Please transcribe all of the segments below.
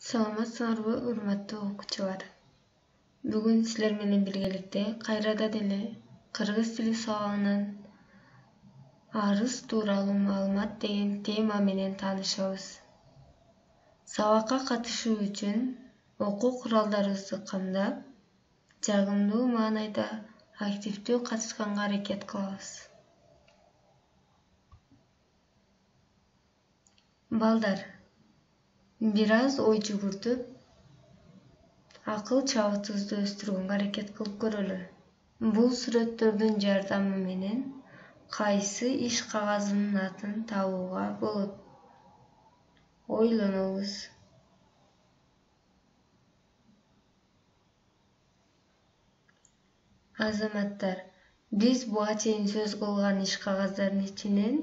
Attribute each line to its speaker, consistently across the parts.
Speaker 1: Саламатсыңарбы, урматтуу окуучулар. Бүгүн силер менен биргеликте кайрадан эле кыргыз тили сабагынан арыз тууралуу маалымат деген тема менен таанышабыз. Сабакка катышуу үчүн окуу куралдарыбызды камдап, жагымдуу маанайда активдүү катышканга аракет кылабыз. Балдар, бир аз ой жүгүртүп, акыл чабытыбызды өстүргөнгө аракет кылып көрөлү. Бул сүрөттөрдүн жардамы менен кайсы иш кагазынын атын табууга болот? Ойлонобуз. Азаматтар, биз буга чейин сөз кылган иш кагаздардын ичинен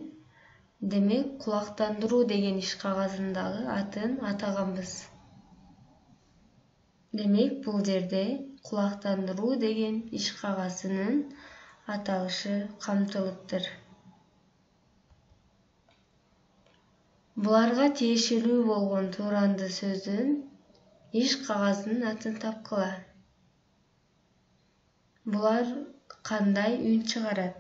Speaker 1: демек кулактандыруу деген иш кагазындагы атын атаганбыз. Демек бул жерде кулактандыруу деген иш кагазынын аталышы камтылыптыр. Буларга тиешелүү болгон тууранды сөздүн иш кагазынын атын тапкыла. Булар кандай үн чыгарат?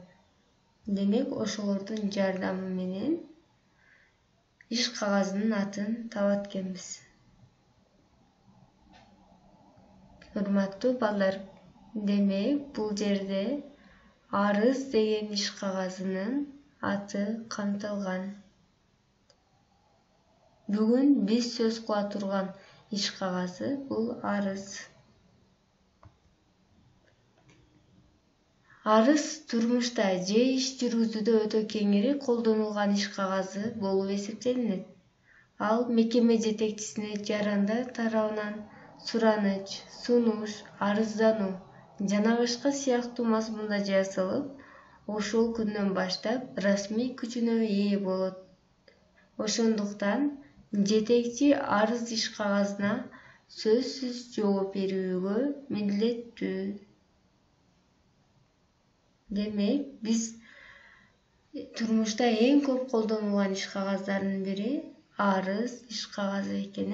Speaker 1: Демек ошолордун жардамы менен иш кагазынын атын табат экенбиз. Урматтуу балдар, демек бул жерде арыз деген иш кагазынын аты камтылган. Бүгүн биз сөз кыла турган иш кагазы бул арыз. Арыз турмушта же иш жүргүзүүдө өтө кеңири колдонулган иш кагазы болуп эсептелинет. Ал мекеме жетекчисине жарандар тарабынан сураныч, сунуш, арыздануу жана башка сыяктуу мазмунда жазылып, ошол күндөн баштап расмий күчүнө ээ болот. Ошондуктан жетекчи арыз иш кагазына сөзсүз жооп берүүгө милдеттүү. Демек, биз турмушта эң көп колдонулган иш кагаздардын бири арыз иш кагазы экен.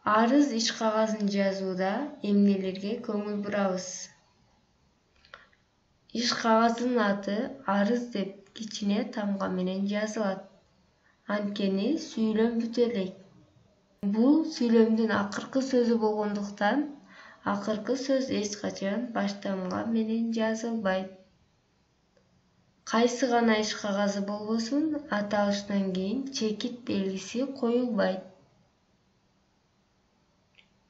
Speaker 1: Арыз иш кагазын жазууда эмнелерге көңүл бурабыз? Иш кагазынын аты арыз деп кичине тамга менен жазылат. Анткени сүйлөм бүтө элек. Бул сүйлөмдүн акыркы сөзү болгондуктан акыркы сөз эч качан баштамга менен жазылбайт. Кайсы гана иш кагазы болбосун, аталышынан кийин чекит белгиси коюлбайт.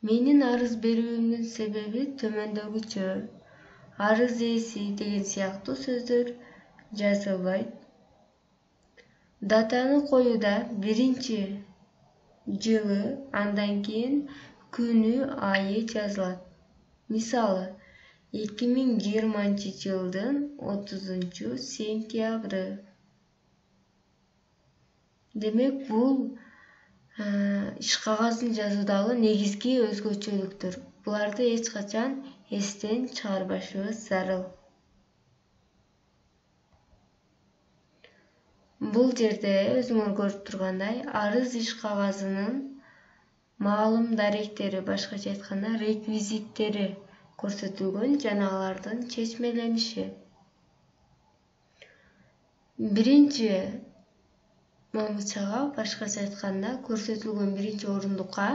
Speaker 1: Менин арыз берүүмдүн себеби төмөндөгүчө. Арыз ээси деген сыяктуу сөздөр жазылбайт. Датаны коюуда биринчи жылы, андан кийин күнү, айы жазылат. Мисалы, 2020 жылдын 30 сентябры. Демек, бул иш кагазын жазуудагы негизги өзгөчөлүктөр. Буларды эч качан эстен чыгарбашыбыз зарыл. Бул жерде өзүңөр көрүп тургандай, арыз иш кагазынын маалым даректери, башкача айтканда реквизиттери көрсөтүлгөн жана алардын чечмелениши. Биринчи мамычага, башкача айтканда көрсөтүлгөн биринчи орундукка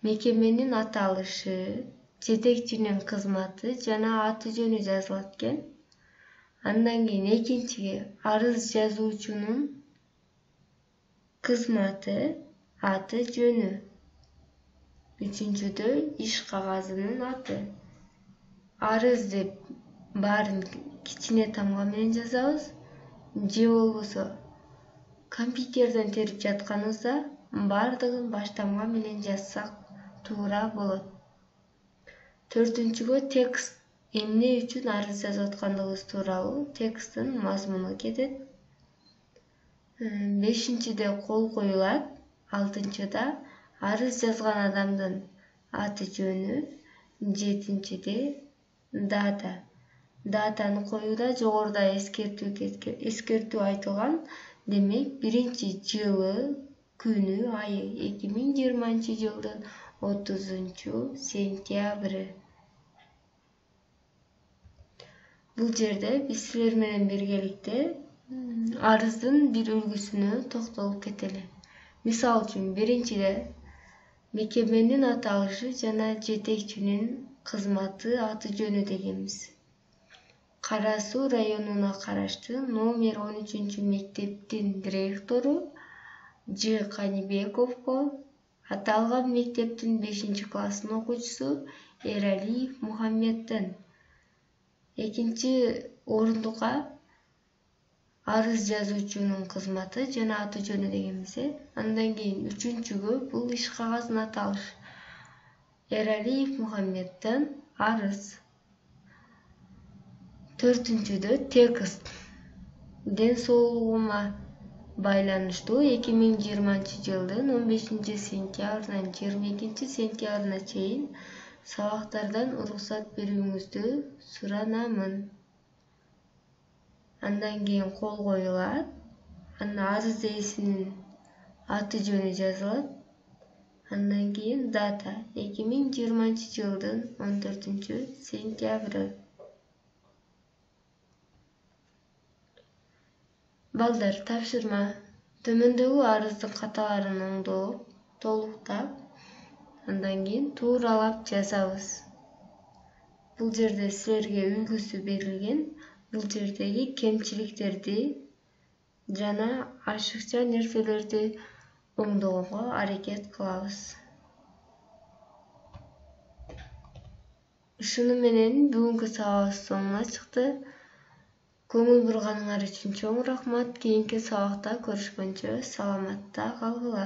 Speaker 1: мекеменин аталышы, жетекчинин кызматы жана аты жөнү жазылат экен. Андан кийин экинчиге арыз жазуучунун кызматы, аты жөнү. Үчүнчүдө иш кагазынын аты. Арыз деп баарын кичине тамга менен жазабыз, же болбосо компьютерден терип жатканыбызда баардыгын баштамга менен жазсак туура болот. Төртүнчүгө текст, эмне үчүн арыз жазып аткандыгыбыз тууралуу тексттин мазмуну кетет. Бешинчиде кол коюлат, алтынчыда арыз жазган адамдын аты жөнү, жетинчиде дата. Датаны коюуда жогоруда эскертүү айтылган. Демек, биринчи жылы, күнү айы 2020-жылдын 30-сентябры. Бул жерде биз силер менен биргеликте арыздын бир үлгүсүнө токтолуп кетели. Мисал үчүн, биринчиде мекеменин аталышы жана жетекчинин кызматы аты-жөнү дегенбиз. Кара Суу районуна караштуу номер 13-мектептин директору Ж. Канибековго аталган мектептин 5-классын окуучусу Эралиев Мухаммедден. Экинчи орундукка арыз жазуучунун кызматы жана аты-жөнү дегенбиз. Андан кийин үчүнчүгө бул иш кагазын аталыш Эралиев Мухаммедден арыз. Төртүнчүдө текст ден соолугума байланыштуу 2020-жылдын 15-сентябрынан 22-сентябрына чейин сабактардан уруксат берүүңүздү суранамын. Андан кийин кол коюлат. Андан арыз ээсинин аты-жөнү жазылат. Андан кийин дата 2020-жылдын 14-сентябры. Балдар, тапшырма. Төмөндөгү арыздын каталарын оңдоп, толуктап, андан кийин тууралап жазабыз. Бул жерде силерге үлгүсү берилген. Бул жердеги кемчиликтерди жана ашыкча нерселерди оңдогонго аракет кылабыз. Ушуну менен бүгүнкү сабагыбыз соңуна чыкты. Көңүл бурганыңар үчүн чоң рахмат. Кийинки сабакта көрүшкөнчө саламатта калгыла.